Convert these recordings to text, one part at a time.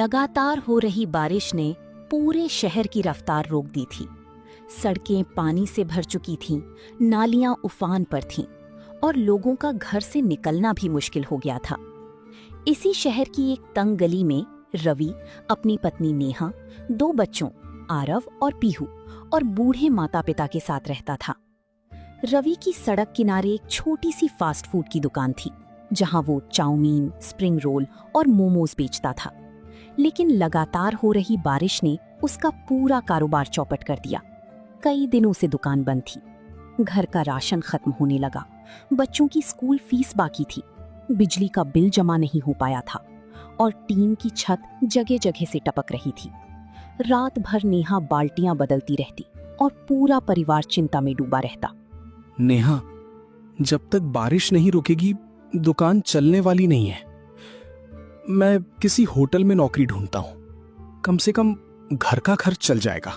लगातार हो रही बारिश ने पूरे शहर की रफ्तार रोक दी थी। सड़कें पानी से भर चुकी थीं, नालियां उफान पर थीं और लोगों का घर से निकलना भी मुश्किल हो गया था। इसी शहर की एक तंग गली में रवि अपनी पत्नी नेहा, 2 बच्चों आरव और पीहू और बूढ़े माता पिता के साथ रहता था। रवि की सड़क किनारे एक छोटी सी फास्ट फूड की दुकान थी, जहां वो चाउमीन, स्प्रिंग रोल और मोमोज बेचता था। लेकिन लगातार हो रही बारिश ने उसका पूरा कारोबार चौपट कर दिया। कई दिनों से दुकान बंद थी। घर का राशन खत्म होने लगा, बच्चों की स्कूल फीस बाकी थी, बिजली का बिल जमा नहीं हो पाया था और टीन की छत जगह जगह से टपक रही थी। रात भर नेहा बाल्टियां बदलती रहती और पूरा परिवार चिंता में डूबा रहता। नेहा, जब तक बारिश नहीं रुकेगी दुकान चलने वाली नहीं है। मैं किसी होटल में नौकरी ढूंढता हूं, कम से कम घर का खर्च चल जाएगा।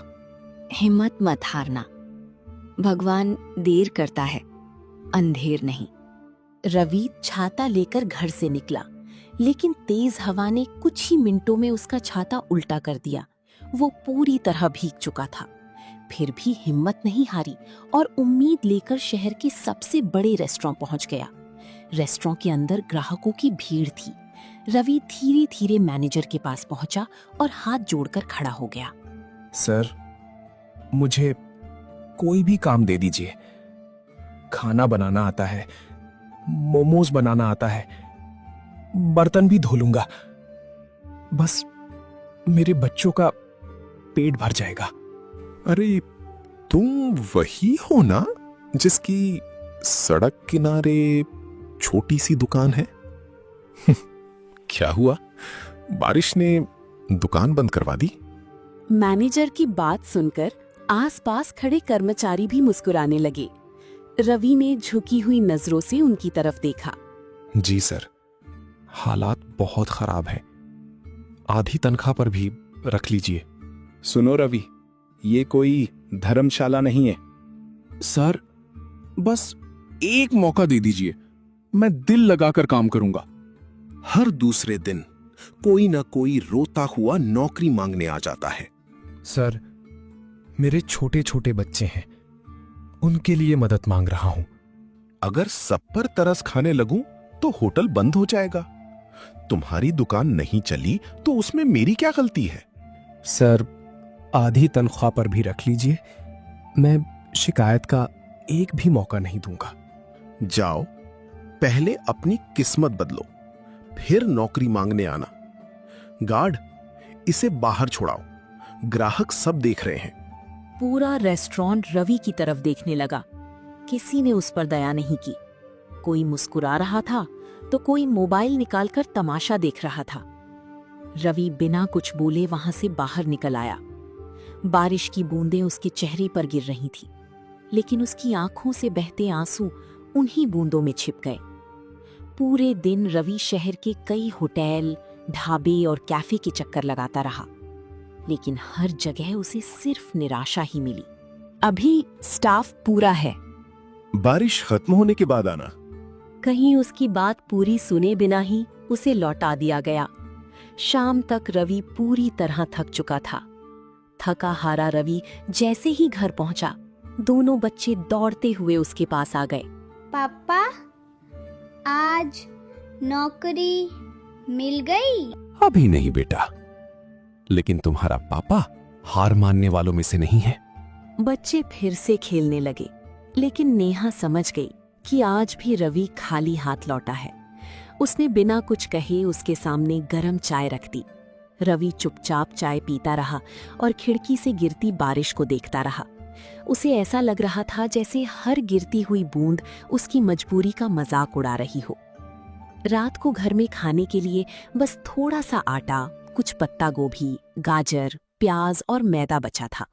हिम्मत मत हारना, भगवान देर करता है, अंधेर नहीं। रवि छाता लेकर घर से निकला, लेकिन तेज हवा ने कुछ ही मिनटों में उसका छाता उल्टा कर दिया। वो पूरी तरह भीग चुका था, फिर भी हिम्मत नहीं हारी और उम्मीद लेकर शहर के सबसे बड़े रेस्टोरेंट पहुंच गया। रेस्टोरेंट के अंदर ग्राहकों की भीड़ थी। रवि धीरे धीरे मैनेजर के पास पहुंचा और हाथ जोड़कर खड़ा हो गया। सर, मुझे कोई भी काम दे दीजिए। खाना बनाना आता है, मोमोज बनाना आता है, बर्तन भी धो लूंगा। बस मेरे बच्चों का पेट भर जाएगा। अरे, तुम वही हो ना जिसकी सड़क किनारे छोटी सी दुकान है? क्या हुआ, बारिश ने दुकान बंद करवा दी? मैनेजर की बात सुनकर आसपास खड़े कर्मचारी भी मुस्कुराने लगे। रवि ने झुकी हुई नजरों से उनकी तरफ देखा। जी सर, हालात बहुत खराब है, आधी तनख्वाह पर भी रख लीजिए। सुनो रवि, ये कोई धर्मशाला नहीं है। सर, बस एक मौका दे दीजिए, मैं दिल लगाकर काम करूंगा। हर दूसरे दिन कोई ना कोई रोता हुआ नौकरी मांगने आ जाता है। सर, मेरे छोटे छोटे बच्चे हैं, उनके लिए मदद मांग रहा हूं। अगर सब पर तरस खाने लगूं तो होटल बंद हो जाएगा। तुम्हारी दुकान नहीं चली तो उसमें मेरी क्या गलती है? सर, आधी तनख्वाह पर भी रख लीजिए, मैं शिकायत का एक भी मौका नहीं दूंगा। जाओ, पहले अपनी किस्मत बदलो, फिर नौकरी मांगने आना। गार्ड, इसे बाहर छोड़ाओ, ग्राहक सब देख रहे हैं। पूरा रेस्टोरेंट रवि की तरफ देखने लगा। किसी ने उस पर दया नहीं की। कोई मुस्कुरा रहा था तो कोई मोबाइल निकालकर तमाशा देख रहा था। रवि बिना कुछ बोले वहां से बाहर निकल आया। बारिश की बूंदें उसके चेहरे पर गिर रही थी, लेकिन उसकी आंखों से बहते आंसू उन्हीं बूंदों में छिप गए। पूरे दिन रवि शहर के कई होटल, ढाबे और कैफे के चक्कर लगाता रहा, लेकिन हर जगह उसे सिर्फ निराशा ही मिली। अभी स्टाफ पूरा है, बारिश खत्म होने के बाद आना। कहीं उसकी बात पूरी सुने बिना ही उसे लौटा दिया गया। शाम तक रवि पूरी तरह थक चुका था। थका हारा रवि जैसे ही घर पहुंचा, दोनों बच्चे दौड़ते हुए उसके पास आ गए। पापा, आज नौकरी मिल गई? अभी नहीं बेटा, लेकिन तुम्हारा पापा हार मानने वालों में से नहीं है। बच्चे फिर से खेलने लगे, लेकिन नेहा समझ गई कि आज भी रवि खाली हाथ लौटा है। उसने बिना कुछ कहे उसके सामने गरम चाय रख दी। रवि चुपचाप चाय पीता रहा और खिड़की से गिरती बारिश को देखता रहा। उसे ऐसा लग रहा था जैसे हर गिरती हुई बूंद उसकी मजबूरी का मजाक उड़ा रही हो। रात को घर में खाने के लिए बस थोड़ा सा आटा, कुछ पत्ता गोभी, गाजर, प्याज और मैदा बचा था।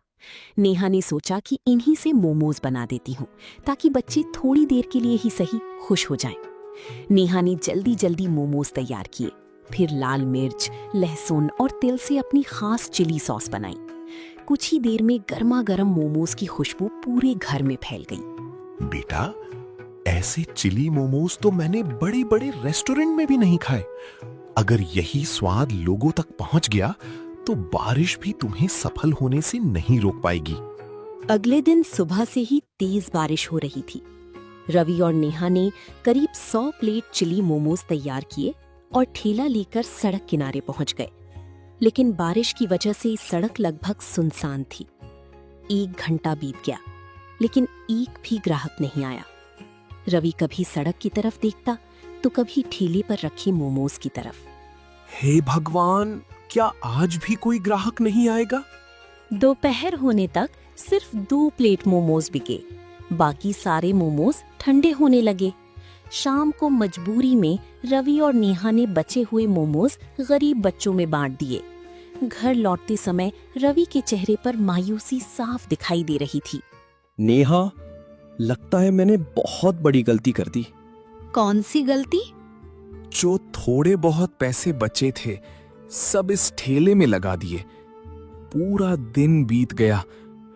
नेहा ने सोचा कि इन्हीं से मोमोज बना देती हूँ, ताकि बच्चे थोड़ी देर के लिए ही सही खुश हो जाएं। नेहा ने जल्दी जल्दी मोमोज तैयार किए, फिर लाल मिर्च, लहसुन और तिल से अपनी खास चिली सॉस बनाई। कुछ ही देर में गर्मा गर्म मोमोज की खुशबू पूरे घर में फैल गई। बेटा, ऐसे चिली मोमोज तो मैंने बड़े बड़े रेस्टोरेंट में भी नहीं खाए। अगर यही स्वाद लोगों तक पहुंच गया तो बारिश भी तुम्हें सफल होने से नहीं रोक पाएगी। अगले दिन सुबह से ही तेज बारिश हो रही थी। रवि और नेहा ने करीब 100 प्लेट चिली मोमोज तैयार किए और ठेला लेकर सड़क किनारे पहुंच गए। लेकिन बारिश की वजह से सड़क लगभग सुनसान थी। 1 घंटा बीत गया, लेकिन एक भी ग्राहक नहीं आया। रवि कभी सड़क की तरफ देखता तो कभी ठेले पर रखे मोमोज की तरफ। हे भगवान, क्या आज भी कोई ग्राहक नहीं आएगा? दोपहर होने तक सिर्फ 2 प्लेट मोमोज बिके। बाकी सारे मोमोज ठंडे होने लगे। शाम को मजबूरी में रवि और नेहा ने बचे हुए मोमोज गरीब बच्चों में बांट दिए। घर लौटते समय रवि के चेहरे पर मायूसी साफ दिखाई दे रही थी। नेहा, लगता है मैंने बहुत बड़ी गलती कर दी। कौन सी गलती? जो थोड़े बहुत पैसे बचे थे सब इस ठेले में लगा दिए। पूरा दिन बीत गया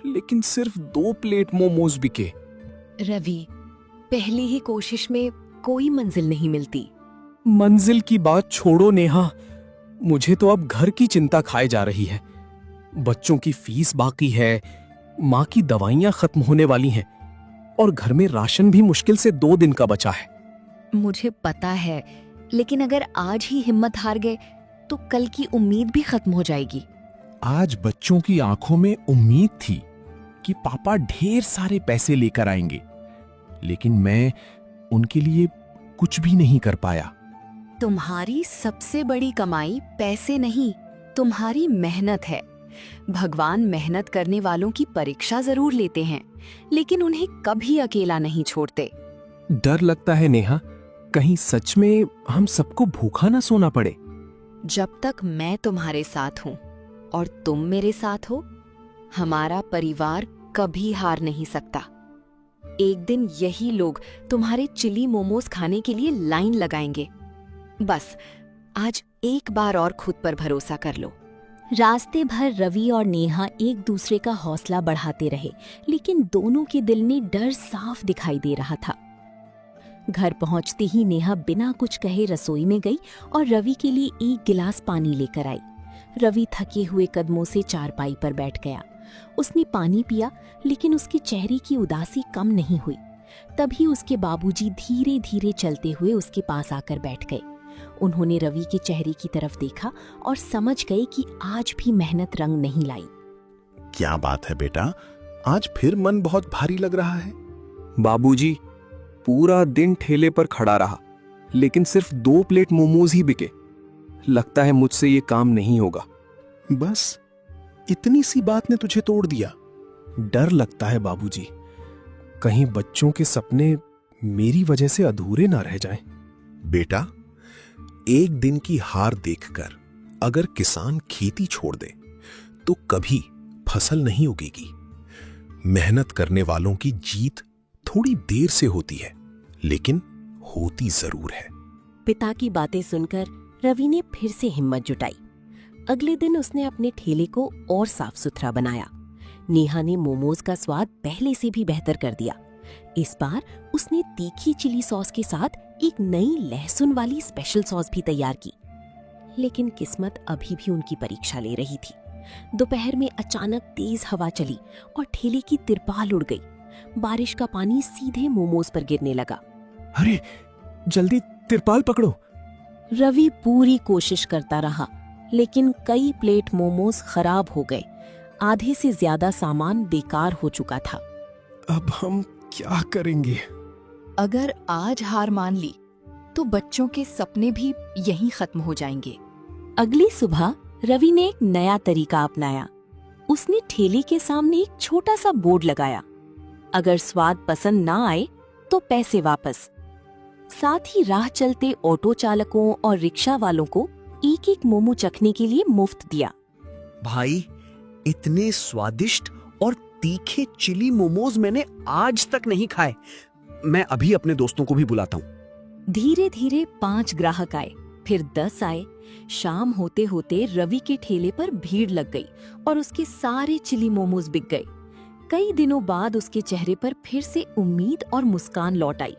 लेकिन सिर्फ 2 प्लेट मोमोज बिके। रवि, पहली ही कोशिश में कोई मंजिल नहीं मिलती। मंजिल की बात छोड़ो नेहा, मुझे तो अब घर की चिंता खाए जा रही है। बच्चों की फीस बाकी है, माँ की दवाइयाँ खत्म होने वाली हैं और घर में राशन भी मुश्किल से 2 दिन का बचा है। मुझे पता है, लेकिन अगर आज ही हिम्मत हार गए तो कल की उम्मीद भी खत्म हो जाएगी। आज बच्चों की आंखों में उम्मीद थी कि पापा ढेर सारे पैसे लेकर आएंगे, लेकिन मैं उनके लिए कुछ भी नहीं कर पाया। तुम्हारी सबसे बड़ी कमाई पैसे नहीं, तुम्हारी मेहनत है। भगवान मेहनत करने वालों की परीक्षा जरूर लेते हैं, लेकिन उन्हें कभी अकेला नहीं छोड़ते। डर लगता है नेहा, कहीं सच में हम सबको भूखा ना सोना पड़े। जब तक मैं तुम्हारे साथ हूँ और तुम मेरे साथ हो, हमारा परिवार कभी हार नहीं सकता। एक दिन यही लोग तुम्हारे चिली मोमोज खाने के लिए लाइन लगाएंगे। बस आज एक बार और खुद पर भरोसा कर लो। रास्ते भर रवि और नेहा एक दूसरे का हौसला बढ़ाते रहे, लेकिन दोनों के दिल में डर साफ दिखाई दे रहा था। घर पहुंचते ही नेहा बिना कुछ कहे रसोई में गई और रवि के लिए 1 गिलास पानी लेकर आई। रवि थके हुए कदमों से चारपाई पर बैठ गया। उसने पानी पिया, लेकिन उसके चेहरे की उदासी कम नहीं हुई। तभी उसके बाबूजी धीरे धीरे चलते हुए उसके पास आकर बैठ गए। उन्होंने रवि के चेहरे की तरफ देखा और समझ गए कि आज भी मेहनत रंग नहीं लाई। क्या बात है बेटा, आज फिर मन बहुत भारी लग रहा है। बाबूजी, पूरा दिन ठेले पर खड़ा रहा, लेकिन सिर्फ 2 प्लेट मोमोज ही बिके। लगता है मुझसे ये काम नहीं होगा। बस इतनी सी बात ने तुझे तोड़ दिया। डर लगता है बाबूजी, कहीं बच्चों के सपने मेरी वजह से अधूरे ना रह जाएं। बेटा, एक दिन की हार देखकर अगर किसान खेती छोड़ दे तो कभी फसल नहीं उगेगी। मेहनत करने वालों की जीत थोड़ी देर से होती है, लेकिन होती जरूर है। पिता की बातें सुनकर रवि ने फिर से हिम्मत जुटाई। अगले दिन उसने अपने ठेले को और साफ सुथरा बनाया। नेहा ने मोमोज का स्वाद पहले से भी बेहतर कर दिया। इस बार उसने तीखी चिली सॉस के साथ एक नई लहसुन वाली स्पेशल सॉस भी तैयार की। लेकिन किस्मत अभी भी उनकी परीक्षा ले रही थी। दोपहर में अचानक तेज हवा चली और ठेले की तिरपाल उड़ गई। बारिश का पानी सीधे मोमोज पर गिरने लगा। अरे, जल्दी तिरपाल पकड़ो। रवि पूरी कोशिश करता रहा, लेकिन कई प्लेट मोमोज खराब हो गए। आधे से ज्यादा सामान बेकार हो चुका था। अब हम क्या करेंगे? अगर आज हार मान ली तो बच्चों के सपने भी यहीं खत्म हो जाएंगे। अगली सुबह रवि ने एक नया तरीका अपनाया। उसने ठेले के सामने एक छोटा सा बोर्ड लगाया, अगर स्वाद पसंद ना आए तो पैसे वापस। साथ ही राह चलते ऑटो चालकों और रिक्शा वालों को 1-1 मोमो चखने के लिए मुफ्त दिया। भाई, इतने स्वादिष्ट और तीखे चिली मोमोज मैंने आज तक नहीं खाए। मैं अभी अपने दोस्तों को भी बुलाता हूँ। धीरे धीरे 5 ग्राहक आए, फिर 10 आए। शाम होते होते रवि के ठेले पर भीड़ लग गई और उसके सारे चिली मोमोज बिक गए। कई दिनों बाद उसके चेहरे पर फिर से उम्मीद और मुस्कान लौट आई।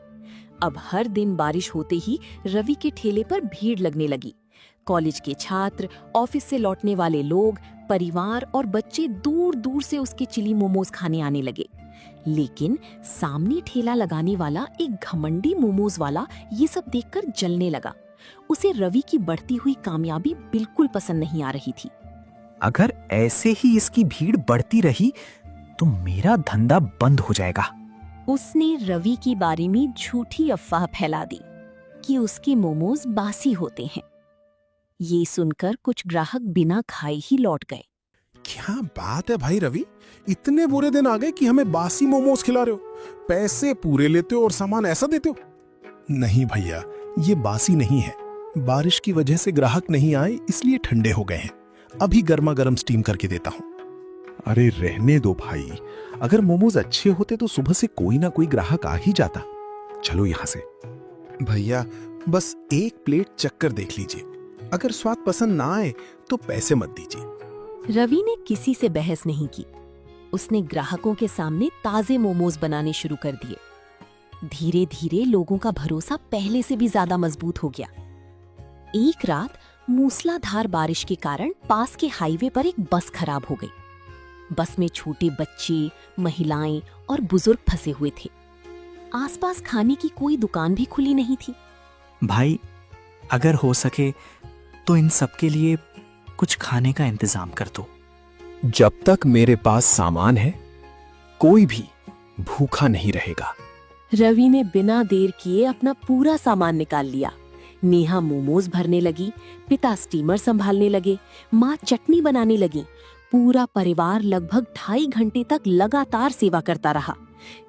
अब हर दिन बारिश होते ही रवि के ठेले पर भीड़ लगने लगी। कॉलेज के छात्र, ऑफिस से लौटने वाले लोग, परिवार और बच्चे दूर दूर से उसके चिली मोमोज खाने आने लगे। लेकिन सामने ठेला लगाने वाला एक घमंडी मोमोज वाला ये सब देखकर जलने लगा। उसे रवि की बढ़ती हुई कामयाबी बिल्कुल पसंद नहीं आ रही थी। अगर ऐसे ही इसकी भीड़ बढ़ती रही तो मेरा धंधा बंद हो जाएगा। उसने रवि के बारे में झूठी अफवाह फैला दी कि उसके मोमोज बासी होते हैं। ये सुनकर कुछ ग्राहक बिना खाए ही लौट गए। क्या बात है भाई रवि, इतने बुरे दिन आ गए कि हमें बासी मोमोज खिला रहे हो। पैसे पूरे लेते हो और सामान ऐसा देते हो। नहीं भैया, ये बासी नहीं है। बारिश की वजह से ग्राहक नहीं आए इसलिए ठंडे हो गए हैं। अभी गर्मा गर्म स्टीम करके देता हूँ। अरे रहने दो भाई, अगर मोमोज अच्छे होते तो सुबह से कोई ना कोई ग्राहक आ ही जाता। चलो यहां से। भैया बस एक प्लेट चक्कर देख लीजिए, अगर स्वाद पसंद ना आए तो पैसे मत दीजिए। रवि ने किसी से बहस नहीं की। उसने ग्राहकों के सामने ताजे मोमोज बनाने शुरू कर दिए। धीरे धीरे लोगों का भरोसा पहले से भी ज्यादा मजबूत हो गया। एक रात मूसलाधार बारिश के कारण पास के हाईवे पर एक बस खराब हो गई। बस में छोटे बच्चे, महिलाएं और बुजुर्ग फंसे हुए थे। आसपास खाने की कोई दुकान भी खुली नहीं थी। भाई, अगर हो सके तो इन सबके लिए कुछ खाने का इंतजाम कर दो। जब तक मेरे पास सामान है, कोई भी भूखा नहीं रहेगा। रवि ने बिना देर किए अपना पूरा सामान निकाल लिया। नेहा मोमोज भरने लगी, पिता स्टीमर संभालने लगे, माँ चटनी बनाने लगी। पूरा परिवार लगभग 2.5 घंटे तक लगातार सेवा करता रहा।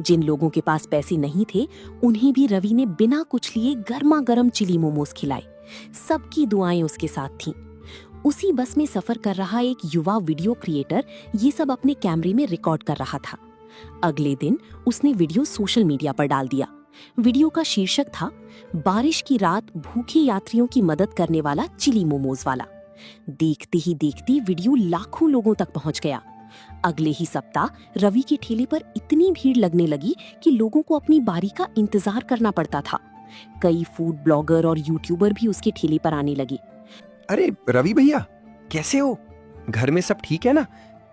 जिन लोगों के पास पैसे नहीं थे, उन्हें भी रवि ने बिना कुछ लिए गर्मा गर्म चिली मोमोज खिलाए। सबकी दुआएं उसके साथ थीं। उसी बस में सफर कर रहा एक युवा वीडियो क्रिएटर ये सब अपने कैमरे में रिकॉर्ड कर रहा था। अगले दिन उसने वीडियो सोशल मीडिया पर डाल दिया। वीडियो का शीर्षक था, बारिश की रात भूखे यात्रियों की मदद करने वाला चिली मोमोज वाला। देखते ही देखते वीडियो लाखों लोगों तक पहुंच गया। अगले ही सप्ताह रवि के ठेले पर इतनी भीड़ लगने लगी कि लोगों को अपनी बारी का इंतजार करना पड़ता था। कई फूड ब्लॉगर और यूट्यूबर भी उसके ठेले पर आने लगे। अरे रवि भैया, कैसे हो? घर में सब ठीक है ना?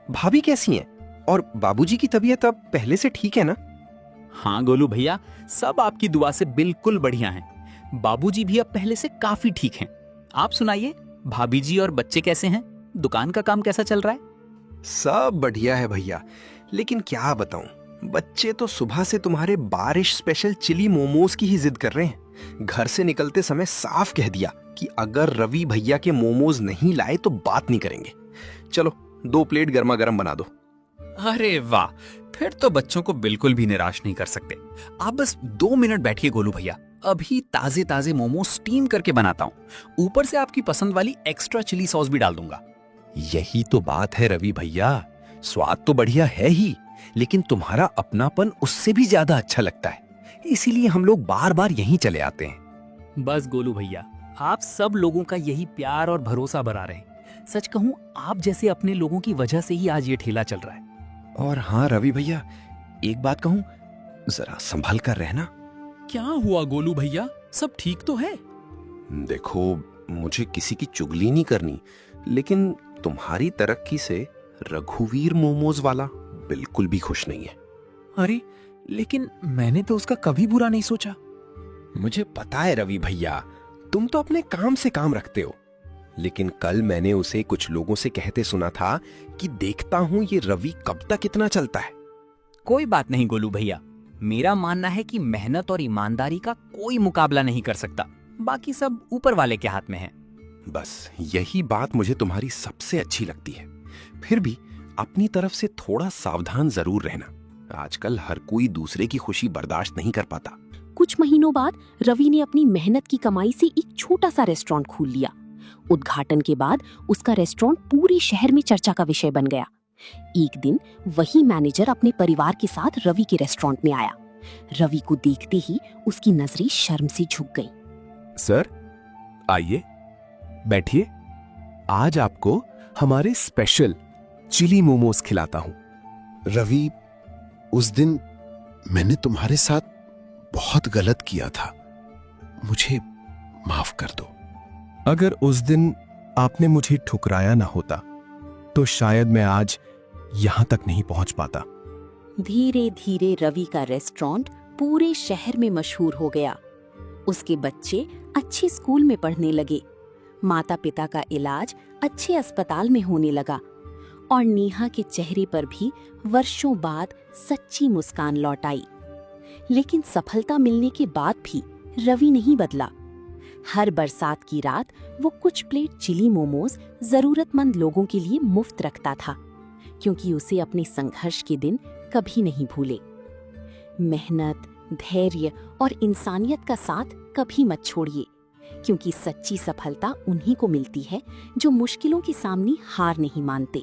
भाभी कैसी हैं? और बाबूजी की तबीयत अब पहले से ठीक है ना? हाँ गोलू भैया, सब आपकी दुआ से बिल्कुल बढ़िया हैं। बाबूजी भी अब पहले से काफी ठीक हैं। आप सुनाइए, भाभी जी और बच्चे कैसे हैं? दुकान का काम कैसा चल रहा है? सब बढ़िया है भैया, लेकिन क्या बताऊं, बच्चे तो सुबह से तुम्हारे बारिश स्पेशल चिली मोमोज की ही जिद कर रहे हैं। घर से निकलते समय साफ कह दिया कि अगर रवि भैया के मोमोज नहीं लाए तो बात नहीं करेंगे। चलो 2 प्लेट गर्मा गर्म बना दो। अरे वाह, फिर तो बच्चों को बिल्कुल भी निराश नहीं कर सकते। आप बस 2 मिनट बैठिए गोलू भैया, अभी ताजे ताजे मोमोज स्टीम करके बनाता हूँ। ऊपर से आपकी पसंद वाली एक्स्ट्रा चिली सॉस भी डाल दूंगा। यही तो बात है रवि भैया, स्वाद तो बढ़िया है ही, लेकिन तुम्हारा अपनापन उससे भी ज्यादा अच्छा लगता है। इसीलिए हम लोग बार बार यहीं चले आते हैं। बस गोलू भैया, आप सब लोगों का यही प्यार और भरोसा बना रहे। सच कहूं, आप जैसे अपने लोगों की वजह से ही आज ये ठेला चल रहा है। और हाँ रवि भैया, एक बात कहूं, जरा संभल कर रहना। क्या हुआ गोलू भैया, सब ठीक तो है? देखो, मुझे किसी की चुगली नहीं करनी, लेकिन तुम्हारी तरक्की से रघुवीर मोमोज वाला बिल्कुल भी खुश नहीं है। अरे लेकिन मैंने तो उसका कभी बुरा नहीं सोचा। मुझे पता है रवि भैया, तुम तो अपने काम से काम रखते हो, लेकिन कल मैंने उसे कुछ लोगों से कहते सुना था कि देखता हूं ये रवि कब तक इतना चलता है। कोई बात नहीं गोलू भैया, मेरा मानना है कि मेहनत और ईमानदारी का कोई मुकाबला नहीं कर सकता। बाकी सब ऊपर वाले के हाथ में है। बस यही बात मुझे तुम्हारी सबसे अच्छी लगती है। फिर भी अपनी तरफ से थोड़ा सावधान जरूर रहना। आजकल हर कोई दूसरे की खुशी बर्दाश्त नहीं कर पाता। कुछ महीनों बाद रवि ने अपनी मेहनत की कमाई से एक छोटा सा रेस्टोरेंट खोल लिया। उद्घाटन के बाद उसका रेस्टोरेंट पूरे शहर में चर्चा का विषय बन गया। एक दिन वही मैनेजर अपने परिवार के साथ रवि के रेस्टोरेंट में आया। रवि को देखते ही उसकी नजरें शर्म से झुक गईं। सर आइए, बैठिए। आज आपको हमारे स्पेशल चिली मोमोज खिलाता हूं। रवि, उस दिन मैंने तुम्हारे साथ बहुत गलत किया था, मुझे माफ कर दो। अगर उस दिन आपने मुझे ठुकराया ना होता तो शायद मैं आज यहां तक नहीं पहुंच पाता। धीरे धीरे रवि का रेस्टोरेंट पूरे शहर में मशहूर हो गया। उसके बच्चे अच्छे स्कूल में पढ़ने लगे, माता पिता का इलाज अच्छे अस्पताल में होने लगा और नेहा के चेहरे पर भी वर्षों बाद सच्ची मुस्कान लौट आई। लेकिन सफलता मिलने के बाद भी रवि नहीं बदला। हर बरसात की रात वो कुछ प्लेट चिली मोमोज जरूरतमंद लोगों के लिए मुफ्त रखता था, क्योंकि उसे अपने संघर्ष के दिन कभी नहीं भूले। मेहनत, धैर्य और इंसानियत का साथ कभी मत छोड़िए, क्योंकि सच्ची सफलता उन्हीं को मिलती है जो मुश्किलों के सामने हार नहीं मानते।